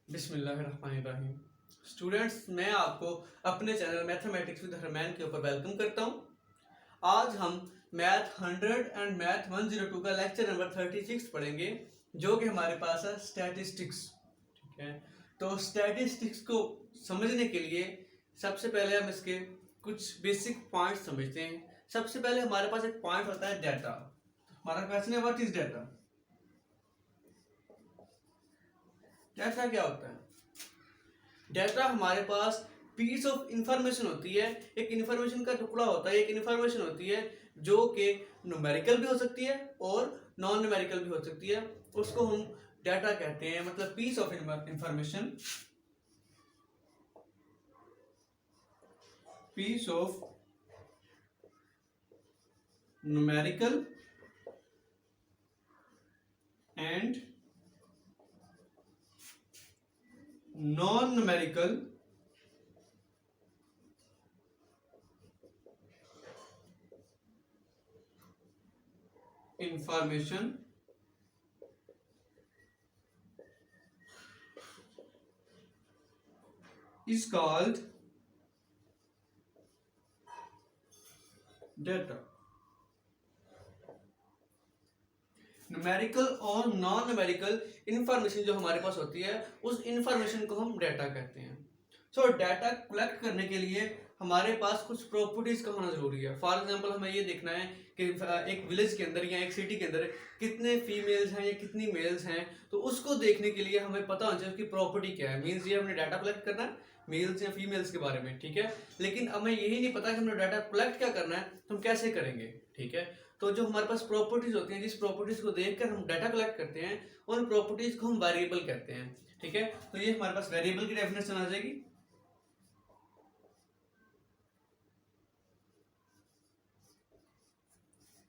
बिस्मिल्लाहिर्रहमानिर्रहीम। स्टूडेंट्स, मैं आपको अपने चैनल मैथमेटिक्स विद हरमैन के ऊपर वेलकम करता हूं। आज हम मैथ 100 एंड मैथ 102 का लेक्चर नंबर 36 पढ़ेंगे, जो कि हमारे पास है स्टैटिस्टिक्स। ठीक है, तो स्टैटिस्टिक्स को समझने के लिए सबसे पहले हम इसके कुछ बेसिक पॉइंट समझते हैं। सबसे पहले हमारे पास एक पॉइंट होता है डाटा। हमारा क्वेश्चन है व्हाट इज डाटा। डाटा क्या होता है? डाटा हमारे पास पीस ऑफ इंफॉर्मेशन होती है, एक इंफॉर्मेशन का टुकड़ा होता है, एक इंफॉर्मेशन होती है जो कि न्यूमेरिकल भी हो सकती है और नॉन न्यूमेरिकल भी हो सकती है। उसको हम डाटा कहते हैं, मतलब piece of information, piece of numerical and non numerical information is called data। Numerical और नॉन न्यूमेरिकल इंफॉर्मेशन जो हमारे पास होती है, उस इंफॉर्मेशन को हम डाटा कहते हैं। सो डाटा कलेक्ट करने के लिए हमारे पास कुछ प्रॉपर्टीज का होना जरूरी है। फॉर एग्जांपल हमें ये देखना है कि एक विलेज के अंदर या एक सिटी के अंदर कितने फीमेल्स हैं या कितनी मेल्स हैं, तो उसको देखने के लिए हमें पता होना चाहिए उसकी प्रॉपर्टी क्या है। मीन्स ये हमने डाटा कलेक्ट करना है मेल्स या फीमेल्स के बारे में, ठीक है, लेकिन हमें यही नहीं पता कि हमने डाटा कलेक्ट क्या करना है, तो हम कैसे करेंगे। ठीक है, तो जो हमारे पास प्रॉपर्टीज होती हैं, जिस प्रॉपर्टीज को देखकर हम डाटा कलेक्ट करते हैं, उन प्रॉपर्टीज को हम वेरिएबल कहते हैं। ठीक है, तो ये हमारे पास वेरिएबल की डेफिनेशन आ जाएगी।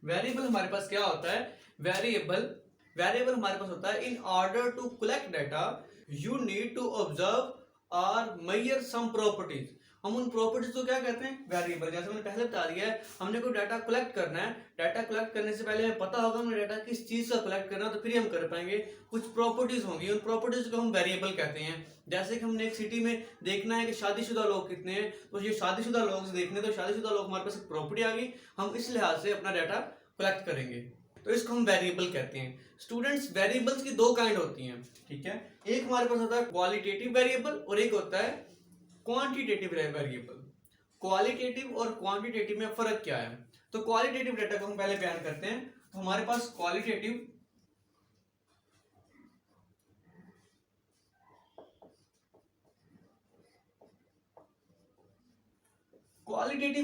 वेरिएबल हमारे पास क्या होता है? वेरिएबल हमारे पास होता है in order to collect data you need to observe और मेजर सम प्रॉपर्टीज। हम उन प्रॉपर्टीज को क्या कहते हैं? वेरिएबल। जैसे मैंने पहले बता दिया है, हमने कोई डाटा कलेक्ट करना है, डाटा कलेक्ट करने से पहले हमें पता होगा हमें डाटा किस चीज का कलेक्ट करना है, तो फिर हम कर पाएंगे। कुछ प्रॉपर्टीज होंगी, उन प्रॉपर्टीज को हम वेरिएबल कहते हैं। जैसे कि हमने एक सिटी में देखना है कि शादीशुदा लोग कितने हैं, तो ये शादीशुदा लोग देखने, तो शादीशुदा लोग हमारे पास एक प्रॉपर्टी आ गई, हम इस लिहाज से अपना डाटा कलेक्ट करेंगे, तो इसको हम वेरिएबल कहते हैं। स्टूडेंट्स, वेरिएबल्स की दो काइंड होती हैं। ठीक है, एक हमारे पास होता है क्वालिटेटिव वेरिएबल और एक होता है क्वांटिटेटिव वेरिएबल। क्वालिटेटिव और क्वांटिटेटिव में फर्क क्या है? तो क्वालिटेटिव डाटा को हम पहले बयान करते हैं। तो हमारे पास क्वालिटेटिव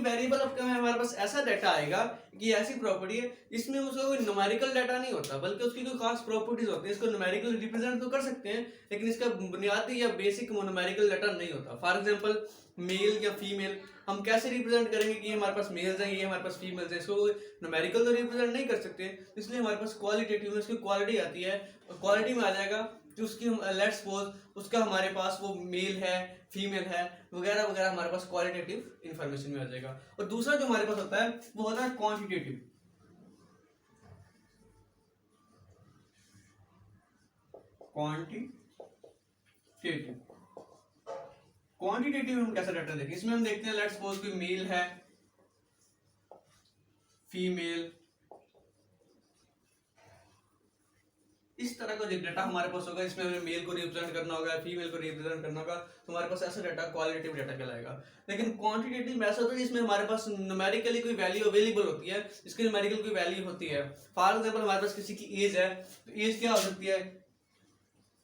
वेरिएबल अब क्या है, हमारे पास ऐसा डाटा आएगा कि ऐसी प्रॉपर्टी है, इसमें उसका कोई न्यूमेरिकल डाटा नहीं होता, बल्कि उसकी कोई खास प्रॉपर्टीज होती है। इसको न्यूमेरिकल रिप्रेजेंट तो कर सकते हैं, लेकिन इसका बुनियादी या बेसिक न्यूमेरिकल डाटा नहीं होता। फॉर एग्जांपल मेल या फीमेल, हम कैसे रिप्रेजेंट करेंगे कि ये हमारे पास मेल्स हैं, ये हमारे पास फीमेल्स हैं, इसको न्यूमेरिकल तो रिप्रेजेंट नहीं कर सकते, इसलिए हमारे पास क्वालिटेटिव में उसकी क्वालिटी आती है। क्वालिटी में आ जाएगा कि उसकी लेट्स सपोज उसका हमारे पास वो मेल है, फीमेल है, वगैरह वगैरह, हमारे पास क्वालिटेटिव इंफॉर्मेशन में आ जाएगा। और दूसरा जो हमारे पास होता है वो होता है क्वांटिटेटिव। क्वांटिटेटिव हम कैसा डाटा देखें? इसमें हम देखते हैं लेट्स सपोज कोई मेल है, फीमेल, इस तरह का जो डाटा हमारे पास होगा, इसमें हमें मेल को रिप्रेजेंट करना होगा, फीमेल को रिप्रेजेंट करना होगा, तो हमारे पास ऐसा डाटा क्वालिटेटिव डाटा कहलाएगा। लेकिन क्वांटिटेटिव में ऐसा होता है जिसमें हमारे पास न्यूमेरिकली कोई वैल्यू अवेलेबल होती है, इसकी न्यूमेरिकल कोई वैल्यू होती है। फॉर एग्जांपल हमारे पास किसी की एज है, तो एज क्या हो सकती है?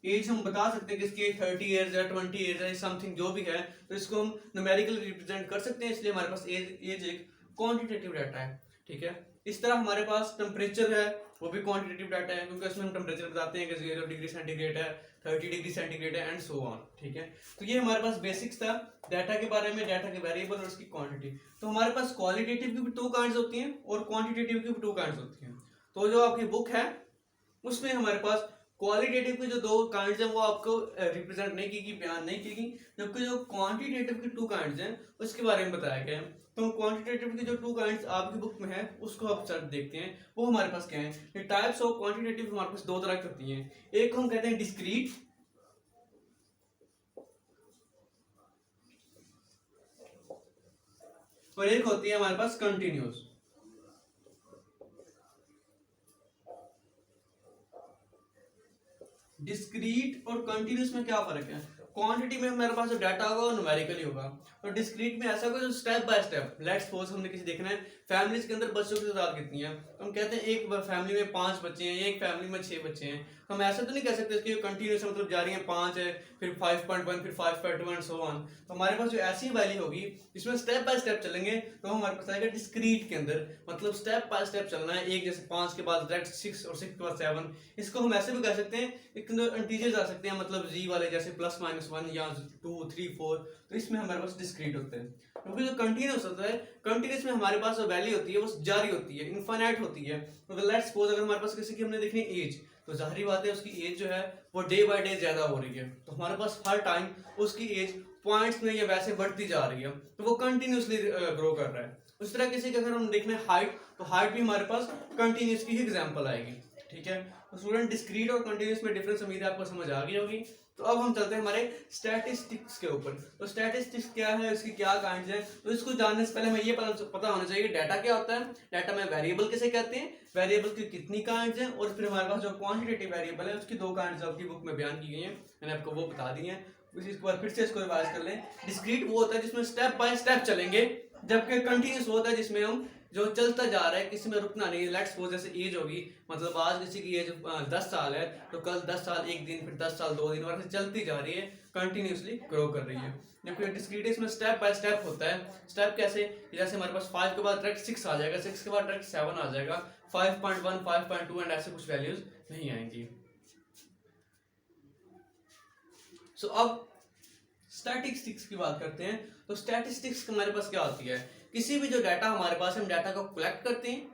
एज हम बता सकते हैं कि इसकी 30 ईयर्स है, 20 ईयर्स है, समथिंग जो भी है, तो इसको हम न्यूमेरिकल रिप्रेजेंट कर सकते हैं, इसलिए हमारे पास एज एक क्वांटिटेटिव डाटा है। ठीक है, इस तरह हमारे पास टेम्परेचर है, वो भी क्वांटिटेटिव डाटा है, क्योंकि उसमें हम टेम्परेचर बताते हैं कि 0 डिग्री सेंटीग्रेड है, 30 डिग्री सेंटीग्रेड है, एंड सो ऑन। ठीक है, तो ये हमारे पास बेसिक्स था डाटा के बारे में, डाटा के वेरिएबल और उसकी क्वांटिटी। तो हमारे पास क्वालिटेटिव की भी 2 काइंड्स होती हैं और क्वांटिटेटिव की भी 2 काइंड्स होती हैं। तो जो आपकी बुक है उसमें हमारे पास क्वालिटेटिव की जो 2 काइंड्स हैं वो आपको रिप्रेजेंट नहीं की, बयान नहीं की गई, जबकि जो क्वांटिटेटिव की 2 काइंड्स हैं उसके बारे में बताया गया है। तो क्वांटिटेटिव की जो 2 काइंड्स आपकी बुक में है उसको आप सर देखते हैं, वो हमारे पास क्या है। ये टाइप्स ऑफ क्वांटिटेटिव हमारे पास 2 तरह की होती हैं। एक हम कहते हैं डिस्क्रीट और एक होती है हमारे पास कंटिन्यूस। डिस्क्रीट और कंटिन्यूस में क्या फर्क है? क्वांटिटी में मेरे पास जो डाटा होगा वो न्यूमेरिकली होगा, और डिस्क्रीट में ऐसा होगा जो step by step. Let's suppose हमने किसी देखना है फैमिलीज के अंदर बच्चों की तादाद कितनी है, तो हम कहते हैं एक फैमिली में 5 बच्चे हैं, एक फैमिली में 6 बच्चे हैं। हम ऐसा तो नहीं कह सकते कि कंटिन्यूस मतलब जारी है 5 है, फिर 5.1, फिर 5.2 एंड सो ऑन। तो हमारे पास जो ऐसी वैल्यू होगी जिसमें स्टेप बाय स्टेप चलेंगे, तो हमारे पास आएगा डिस्क्रीट के अंदर, मतलब स्टेप बाय स्टेप चलना है। एक जैसे 5 के बाद डायरेक्ट 6 और 6 के बाद 7। इसको हम ऐसे भी कह सकते हैं, एक इंटीजर्स आ सकते हैं, मतलब जी वाले जैसे +-1 या 2, 3, 4। तो इसमें हमारे पास डिस्क्रीट होते हैं। क्योंकि जो कंटिन्यूस होता है, कंटिन्यूस में हमारे पास जो वैल्यू होती है वो जारी होती है, इनफाइनाइट होती है। तो लेट्स सपोज अगर हमारे पास किसी की हमने देखनी एज, तो जाहिर बात है उसकी एज जो है वो डे बाय डे ज्यादा हो रही है, तो हमारे पास हर टाइम उसकी एज पॉइंट्स में या वैसे बढ़ती जा रही है, तो वो कंटिन्यूसली ग्रो कर रहा है। उस तरह किसी का अगर हम देखने हाइट, तो हाइट भी हमारे पास कंटिन्यूस की ही एग्जांपल आएगी। ठीक है, तो स्टूडेंट डिस्क्रीट और कंटिन्यूस में डिफरेंस उम्मीद है आपको समझ आ गई होगी। तो अब हम चलते हैं हमारे स्टैटिस्टिक्स के ऊपर। तो स्टैटिस्टिक्स क्या है, इसकी क्या काइंड्स हैं, तो इसको जानने से पहले हमें ये पता होना चाहिए डाटा क्या होता है, डाटा में वेरिएबल किसे कहते हैं, वेरिएबल की कितनी काइंड्स हैं, और फिर हमारे पास जो क्वांटिटेटिव वेरिएबल है उसकी 2 काइंड्स आपकी बुक में बयान की गई हैं, मैंने आपको वो बता दी हैं। इसके बाद फिर से इसको रिवाइज कर लें। डिस्क्रीट वो होता है जिसमें स्टेप बाय स्टेप चलेंगे, जबकि कंटिन्यूस होता है जिसमें हम जो चलता जा रहा है, किसी में रुकना नहीं है। लेट्स सपोज जैसे एज होगी, मतलब आज किसी की एज 10 साल है, तो कल 10 साल 1 दिन, फिर 10 साल 2 दिन, और ऐसे चलती जा रही है, कंटिन्यूसली ग्रो कर रही है। जबकि डिस्क्रीट इसमें स्टेप बाय स्टेप होता है। स्टेप कैसे, जैसे हमारे पास 5 के बाद डायरेक्ट 6 आ जाएगा, 6 के बाद डायरेक्ट 7 आ जाएगा, 5.1, 5.2 एंड ऐसे कुछ वैल्यूज नहीं आएंगी। सो अब स्टैटिस्टिक्स की बात करते हैं। तो स्टैटिस्टिक्स हमारे पास क्या होती है, किसी भी जो डाटा हमारे पास है, हम डाटा को कलेक्ट करते हैं,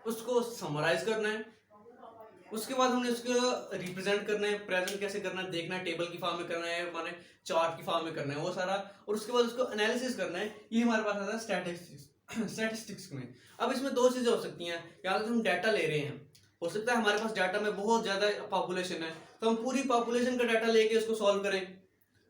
उसको समराइज करना है, उसके बाद हमने उसको रिप्रेजेंट करना है, प्रेजेंट कैसे करना है, देखना है, टेबल की फॉर्म में करना है, माने चार्ट की फॉर्म में करना है वो सारा, और उसके बाद उसको एनालिसिस करना है। ये हमारे पास आता है स्टैटिस्टिक्स। स्टैटिस्टिक्स में अब इसमें 2 चीजें हो सकती हैं, या तो हम डाटा ले रहे हैं, हो सकता है हमारे पास डाटा में बहुत ज्यादा पॉपुलेशन है, तो हम पूरी पॉपुलेशन का डाटा लेके उसको सॉल्व करें।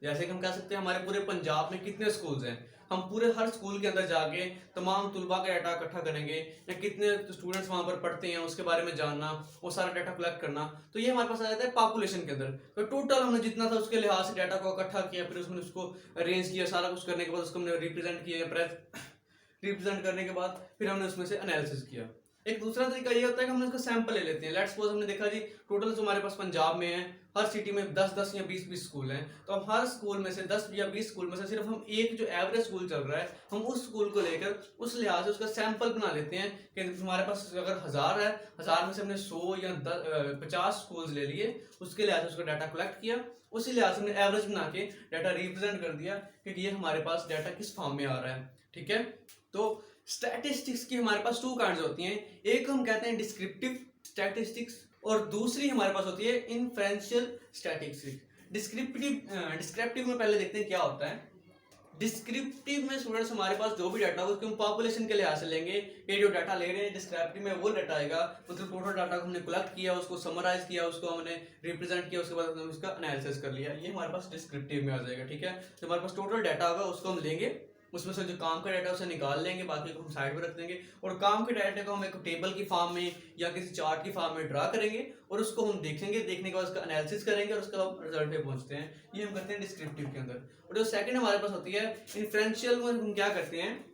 जैसे कि हम कह सकते हैं हमारे पूरे पंजाब में कितने स्कूल्स हैं, हम पूरे हर स्कूल के अंदर जाके तमाम तुलबा का डाटा इकट्ठा करेंगे, या कितने स्टूडेंट्स वहां पर पढ़ते हैं उसके बारे में जानना, वो सारा डाटा कलेक्ट करना। तो ये हमारे पास आ जाता है पॉपुलेशन के अंदर। तो टोटल हमने जितना था उसके लिहाज से डाटा को इकट्ठा किया, फिर उसमें उसको अरेंज किया, सारा कुछ करने के बाद उसको हमने रिप्रेजेंट किया, रिप्रेजेंट करने के बाद फिर हमने उसमें से एनालिसिस किया। एक दूसरा तरीका ये होता है कि हम इसका सैंपल ले लेते हैं। लेट्स सपोज हमने देखा जी टोटल जो हमारे पास पंजाब में है, हर सिटी में 10-10 या 20-20 स्कूल हैं, तो हम हर स्कूल में से 10 या 20 स्कूल में से सिर्फ हम एक जो एवरेज स्कूल चल रहा है, हम उस स्कूल को लेकर उस लिहाज से उसका सैंपल बना लेते हैं कि हमारे पास अगर 1000 है, 1000 में से हमने 100 या 50 स्कूल्स ले लिए, उसके लिहाज से उसका डाटा कलेक्ट किया, उसी लिहाज से हमने एवरेज बना के डाटा रिप्रेजेंट कर दिया कि ये हमारे पास डाटा किस फॉर्म में आ रहा है। ठीक है, तो स्टैटिस्टिक्स की हमारे पास 2 काइंड्स होती हैं, एक हम कहते हैं डिस्क्रिप्टिव स्टैटिस्टिक्स, और दूसरी हमारे पास होती है इन्फ्रेंशियल स्टैटिस्टिक्स। डिस्क्रिप्टिव में पहले देखते हैं क्या होता है। डिस्क्रिप्टिव में स्टूडेंट्स हमारे पास जो भी डाटा होगा उसको हम पॉपुलेशन के लिहाज से लेंगे, ये जो डाटा ले रहे हैं। डिस्क्रिप्टिव में वो डाटा आएगा, मतलब टोटल डाटा को हमने कलेक्ट किया, उसको समराइज किया, उसको हमने रिप्रेजेंट किया, उसके बाद हमने उसका एनालिसिस कर लिया, ये हमारे पास डिस्क्रिप्टिव में आ जाएगा। ठीक है, तो हमारे पास टोटल डाटा होगा उसको हम लेंगे, उसमें से जो काम का डाटा उसे निकाल लेंगे, बाकी को हम साइड में रख देंगे, और काम के डाटा को हम एक टेबल की फॉर्म में या किसी चार्ट की फॉर्म में ड्रा करेंगे, और उसको हम देखेंगे, देखने के बाद उसका एनालिसिस करेंगे, और उसका रिजल्ट पे पहुंचते हैं। ये हम करते हैं डिस्क्रिप्टिव के अंदर। और जो सेकंड हमारे पास होती है इन्फ्रेंशियल में, हम क्या करते हैं,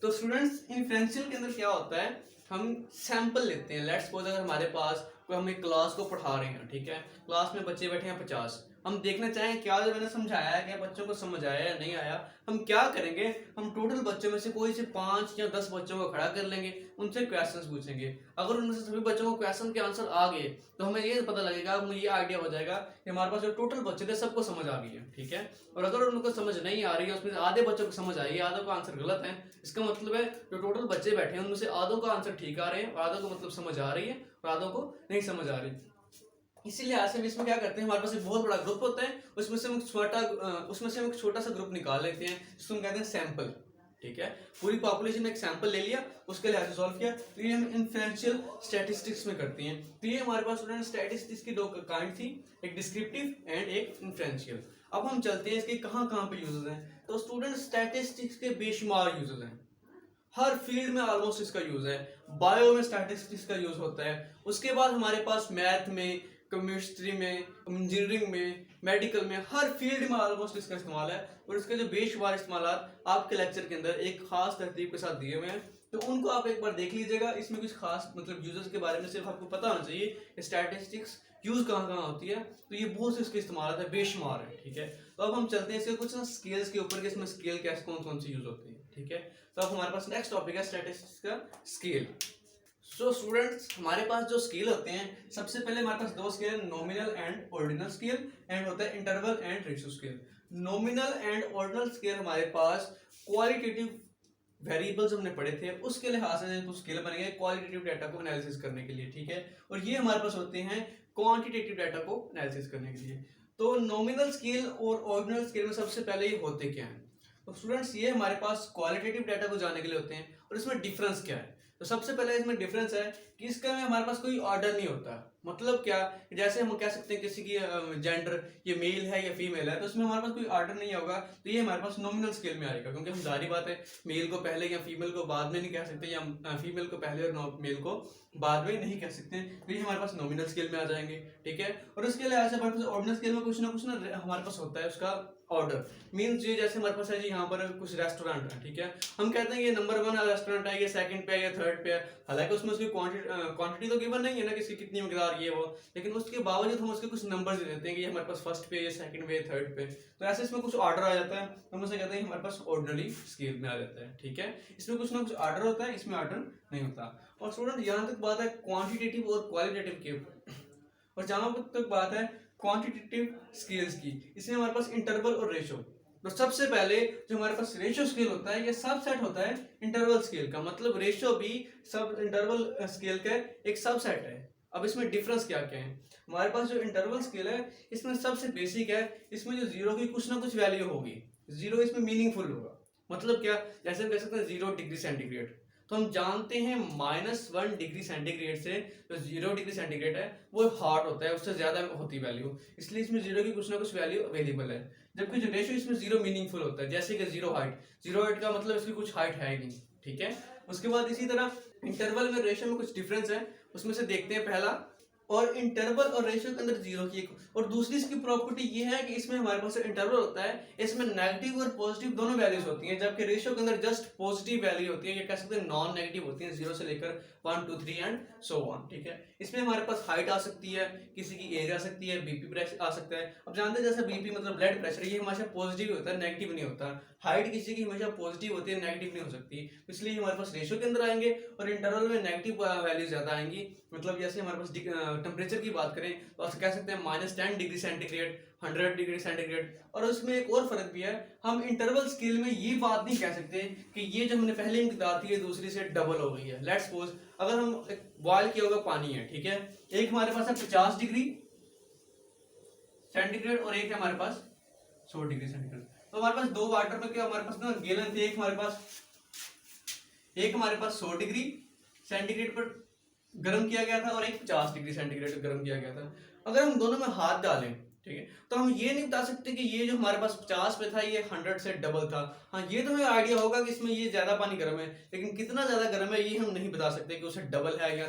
तो स्टूडेंट्स इन्फ्रेंशियल के अंदर क्या होता है, हम सैंपल लेते हैं। लेट्स सपोज अगर हमारे पास कोई हम एक क्लास को पढ़ा रहे हैं, ठीक है, क्लास में बच्चे बैठे हैं 50, हम देखना चाहें क्या जो मैंने समझाया है क्या बच्चों को समझ आया या नहीं आया, हम क्या करेंगे, हम टोटल बच्चों में से कोई से 5 या 10 बच्चों को खड़ा कर लेंगे, उनसे क्वेश्चंस पूछेंगे। अगर उनमें से सभी बच्चों को क्वेश्चन के आंसर आ गए, तो हमें ये पता लगेगा, हमें ये आइडिया हो जाएगा कि हमारे पास जो टोटल बच्चे थे सबको समझ आ गई है। ठीक है, और अगर उनको समझ नहीं आ रही है, उसमें से आधे बच्चों को समझ आई है, आधों का आंसर गलत है, इसका मतलब है जो टोटल बच्चे बैठे हैं उनमें से आधों का आंसर ठीक आ रहे हैं, और आधों को मतलब समझ आ रही है, और आधों को नहीं समझ आ रही। इसीलिए आज हम इसमें क्या करते हैं, हमारे पास एक बहुत बड़ा ग्रुप होता है, उसमें से हम एक छोटा सा ग्रुप निकाल लेते हैं जिसको हम कहते हैं सैंपल। ठीक है, पूरी पॉपुलेशन में एक सैंपल ले लिया, उसके लिहाज से सॉल्व किया। तो ये हम इन्फ्लुएंशियल स्टैटिस्टिक्स में करते हैं। तो ये हमारे पास स्टूडेंट स्टैटिस्टिक्स की दो काइंड थी, एक डिस्क्रिप्टिव एंड एक इन्फ्लुएंशियल। अब हम चलते हैं इसके कहाँ कहाँ पे यूजेस हैं। तो स्टूडेंट स्टैटिस्टिक्स के बेशुमार यूजेस हैं, हर फील्ड में ऑलमोस्ट इसका यूज है। बायो में स्टैटिस्टिक्स का यूज होता है, उसके बाद हमारे पास मैथ में, केमिस्ट्री में, इंजीनियरिंग में, मेडिकल में, हर फील्ड में ऑलमोस्ट इसका इस्तेमाल है। और इसके जो बेशुमार इस्तेमाल आपके लेक्चर के अंदर एक खास तरतीब के साथ दिए हुए हैं, तो उनको आप एक बार देख लीजिएगा। इसमें कुछ खास मतलब यूजर्स के बारे में सिर्फ आपको पता होना चाहिए, स्टैटिस्टिक्स यूज कहाँ कहाँ होती है। तो ये बहुत से इसके इस्तेमाल है, बेशुमार है। ठीक है, तो अब हम चलते हैं इसके कुछ ना स्केल्स के ऊपर, कि इसमें स्केल कैसे कौन कौन सी यूज होती है। ठीक है, तो अब हमारे पास नेक्स्ट टॉपिक है स्टैटिस्टिक्स का स्केल। सो स्टूडेंट्स, हमारे पास जो स्केल होते हैं, सबसे पहले हमारे पास दो scale, nominal and ordinal scale, and होता है interval and ratio scale. Nominal and ordinal scale हमारे पास क्वालिटेटिव वेरिएबल्स हमने पढ़े थे, उसके लिहाज से कुछ स्केल बने गए क्वालिटेटिव डाटा को एनालिसिस करने के लिए। ठीक है, और ये हमारे पास होते हैं क्वांटिटेटिव डाटा को एनालिसिस करने के लिए। तो नॉमिनल स्केल और ऑर्डिनल स्केल में सबसे पहले ये होते क्या हैं। तो स्टूडेंट्स, ये हमारे पास क्वालिटेटिव डाटा को जानने के लिए होते हैं, और इसमें डिफरेंस क्या है। तो सबसे पहले इसमें डिफरेंस है कि इसका में हमारे पास कोई ऑर्डर नहीं होता। मतलब क्या, जैसे हम कह सकते हैं किसी की जेंडर, ये मेल है या फीमेल है, तो उसमें हमारे पास कोई ऑर्डर नहीं होगा, तो ये हमारे पास नॉमिनल स्केल में आएगा। क्योंकि हम जारी बात है, मेल को पहले या फीमेल को बाद में नहीं कह सकते, या फीमेल को पहले और मेल को बाद में नहीं कह सकते, तो ये हमारे पास नॉमिनल स्केल में आ जाएंगे। ठीक है, और उसके लिए ऐसे हमारे पास ऑर्डिनल स्केल में कुछ ना हमारे पास होता है उसका ऑर्डर। मीन्स ये जैसे हमारे पास है जी, यहाँ पर कुछ रेस्टोरेंट है। ठीक है, हम कहते हैं ये नंबर 1 रेस्टोरेंट है, ये सेकंड पे है, ये थर्ड पे है। हालांकि उसमें उसकी क्वांटिटी तो गिवन नहीं है ना, किसकी कितनी मकदार ये वो, लेकिन उसके बावजूद हम उसके कुछ नंबर्स दे देते हैं कि ये हमारे पास फर्स्ट पे, ये सेकंड पे, थर्ड पे। तो ऐसे इसमें कुछ ऑर्डर आ जाता है, हम उसे कहते हैं हमारे पास ऑर्डिनरी स्केल में आ जाता है। ठीक है, इसमें कुछ ना कुछ ऑर्डर होता है, इसमें ऑर्डर नहीं होता। और स्टूडेंट, यहाँ तक बात है क्वांटिटेटिव और क्वालिटेटिव की, और जहां तक बात है क्वांटिटेटिव स्केल्स की, इसमें हमारे पास इंटरवल और रेशो। तो सबसे पहले जो हमारे पास रेशियो स्केल होता है, ये सबसेट होता है इंटरवल स्केल का। मतलब रेशियो भी सब इंटरवल स्केल का एक सबसेट है। अब इसमें डिफरेंस क्या क्या है। हमारे पास जो इंटरवल स्केल है, इसमें सबसे बेसिक है, इसमें जो जीरो की कुछ ना कुछ वैल्यू होगी, जीरो इसमें मीनिंगफुल होगा। मतलब क्या, जैसे हम कह सकते हैं 0 डिग्री सेंटीग्रेड, तो हम जानते हैं -1 डिग्री सेंटीग्रेड से जो 0 डिग्री सेंटीग्रेड है वो हॉट होता है, उससे ज्यादा होती वैल्यू, इसलिए इसमें जीरो की कुछ ना कुछ वैल्यू अवेलेबल है। जबकि जो रेशियो, इसमें जीरो मीनिंगफुल होता है, जैसे कि जीरो हाइट का मतलब इसकी कुछ हाइट है ही नहीं। ठीक है, उसके बाद इसी तरह इंटरवल में रेशियो में कुछ डिफरेंस है, उसमें से देखते हैं पहला। और इंटरवल और रेशियो के अंदर जीरो की एक और दूसरी इसकी प्रॉपर्टी ये है कि इसमें हमारे पास इंटरवल होता है, इसमें नेगेटिव और पॉजिटिव दोनों वैल्यूज होती हैं, जबकि रेशियो के अंदर जस्ट पॉजिटिव वैल्यू होती है, ये कह सकते हैं नॉन नेगेटिव होती है, 0 से लेकर 1 2 3 एंड सो ऑन। ठीक है, इसमें हमारे पास हाइट आ सकती है, किसी की एज आ सकती है, बीपी प्रेशर आ सकता है। अब जानते हैं जैसे बीपी मतलब ब्लड प्रेशर, ये हमेशा पॉजिटिव होता है, नेगेटिव नहीं होता। हाइट किसी की हमेशा पॉजिटिव होती है, नेगेटिव नहीं हो सकती, इसलिए हमारे पास रेशियो के अंदर आएंगे। और इंटरवल में नेगेटिव वैल्यू ज्यादा आएंगी। मतलब जैसे हमारे पास टेम्परेचर की बात करें तो आप कह सकते हैं -10 डिग्री सेंटीग्रेड, 100 डिग्री सेंटीग्रेड। और उसमें एक और फर्क भी है, हम इंटरवल स्केल में ये बात नहीं कह सकते कि ये जो हमने पहले मिकदार थी, ये दूसरी से डबल हो गई है। लेट्स सपोज अगर हम बॉयल किया हुआ पानी है, ठीक है, एक हमारे पास है 50 डिग्री सेंटीग्रेड और एक है हमारे पास 100 डिग्री सेंटीग्रेड। तो हमारे पास दो वाटर में क्या, हमारे पास ना गैलन थे, एक हमारे पास 100 डिग्री सेंटीग्रेड पर गर्म किया गया था और एक 50 डिग्री सेंटीग्रेड पर गर्म किया गया था। अगर हम दोनों में हाथ डालें, ठीक है, तो हम ये नहीं बता सकते कि ये जो हमारे पास 50 पे था ये 100 से डबल था। हाँ, ये तो हमें आइडिया होगा कि इसमें ये ज्यादा पानी गर्म है, लेकिन कितना ज्यादा गर्म है ये हम नहीं बता सकते कि उसे डबल है या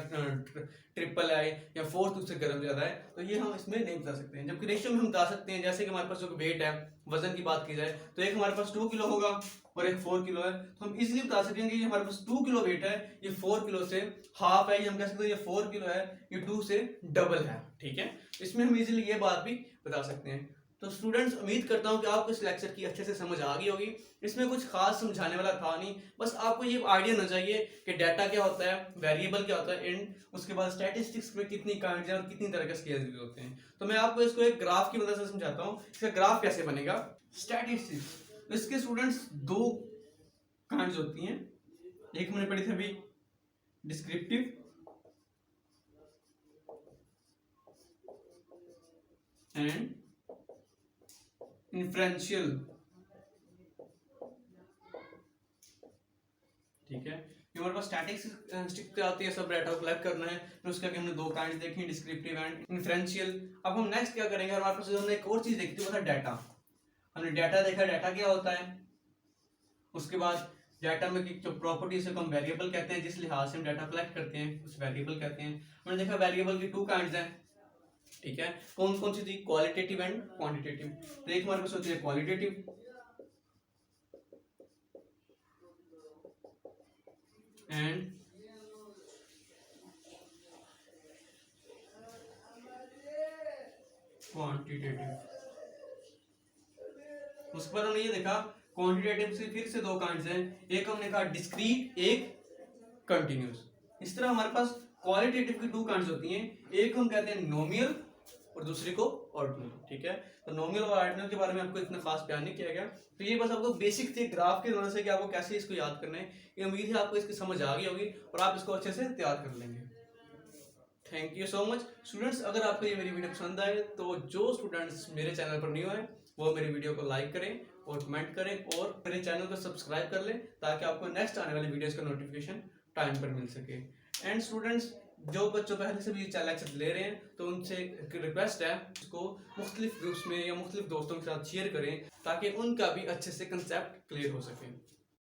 ट्रिपल है या फोर्थ उससे गर्म ज्यादा है, तो ये हम इसमें नहीं बता सकते हैं। जबकि रेशियो में हम बता सकते हैं, जैसे कि हमारे पास जो वेट है, वजन की बात की जाए तो एक हमारे पास 2 किलो होगा और एक 4 किलो है, तो हम इजीली बता सकते हैं कि ये हमारे पास 2 किलो वेट है, ये 4 किलो से हाफ है, ये हम कह सकते हैं ये 4 किलो है, ये 2 से डबल है। ठीक है, इसमें हम इजीली ये बात भी बता सकते हैं। तो स्टूडेंट्स, उम्मीद करता हूं कि आपको इस लेक्चर की अच्छे से समझ आ गई होगी। इसमें कुछ खास समझाने वाला था नहीं, बस आपको ये आइडिया होना चाहिए कि डाटा क्या होता है, वेरिएबल क्या होता है, एंड उसके बाद स्टैटिस्टिक्स में कितनी काइंड्स हैं और कितनी तरह के स्केल्स भी होते हैं। तो मैं आपको इसको एक ग्राफ की मदद से समझाता हूँ, इसका ग्राफ कैसे बनेगा। स्टैटिस्टिक्स, इसके स्टूडेंट्स दो काइंड्स होती हैं, एक हमने पढ़ी थी अभी डिस्क्रिप्टिव एंड इन्फ्रेंशियल ठीक है। ये हमारे पास स्टैटिस्टिक्स पे आती है, सब डाटा को कलेक्ट करना है। फिर उसके आगे हमने दो काइंड देखी, डिस्क्रिप्टिव एंड इन्फ्रेंशियल। अब हम नेक्स्ट क्या करेंगे, हमारे पास हमने एक और चीज देखी थी, वो था डाटा। हमने डाटा देखा, डाटा क्या होता है। उसके बाद डाटा में की जो प्रॉपर्टीज है, हम वेरिएबल कहते हैं, जिस लिहाज से हम डाटा कलेक्ट करते हैं उस वेरिएबल कहते हैं। हमने देखा वेरिएबल की टू काइंड्स हैं, ठीक है। कौन कौन सी थी, क्वालिटेटिव एंड क्वांटिटेटिव। तो एक हमारे पास होती है क्वालिटेटिव एंड क्वांटिटेटिव। उसके बाद हमने ये देखा क्वांटिटेटिव से फिर से दो काइंड्स हैं, एक हमने कहा डिस्क्रीट, एक कंटिन्यूस। इस तरह हमारे पास क्वालिटेटिव की टू काइंड्स होती हैं, एक हम कहते हैं नोमिनल और दूसरी को ऑर्डिनल, ठीक है। तो नोमिनल और ऑर्डिनल के बारे में आपको इतना खास बयान नहीं किया गया, तो ये बस आपको बेसिक थे ग्राफ के वजह से कि आपको कैसे इसको याद करना है। ये उम्मीद है आपको इसकी समझ आ गई होगी और आप इसको अच्छे से तैयार कर लेंगे। Thank you so much students. अगर आपको ये मेरी वीडियो पसंद आए तो जो स्टूडेंट्स मेरे चैनल पर न्यू है वो मेरी वीडियो को लाइक करें और कमेंट करें और मेरे चैनल को सब्सक्राइब कर लें, ताकि आपको नेक्स्ट आने वाली वीडियोस का नोटिफिकेशन टाइम पर मिल सके। एंड स्टूडेंट्स, जो बच्चों पहले से भी लेक्चर ले रहे हैं तो उनसे रिक्वेस्ट है इसको मुख्तलिफ ग्रुप्स में या मुख्तलिफ दोस्तों के साथ शेयर करें, ताकि उनका भी अच्छे से कंसेप्ट क्लियर हो सके।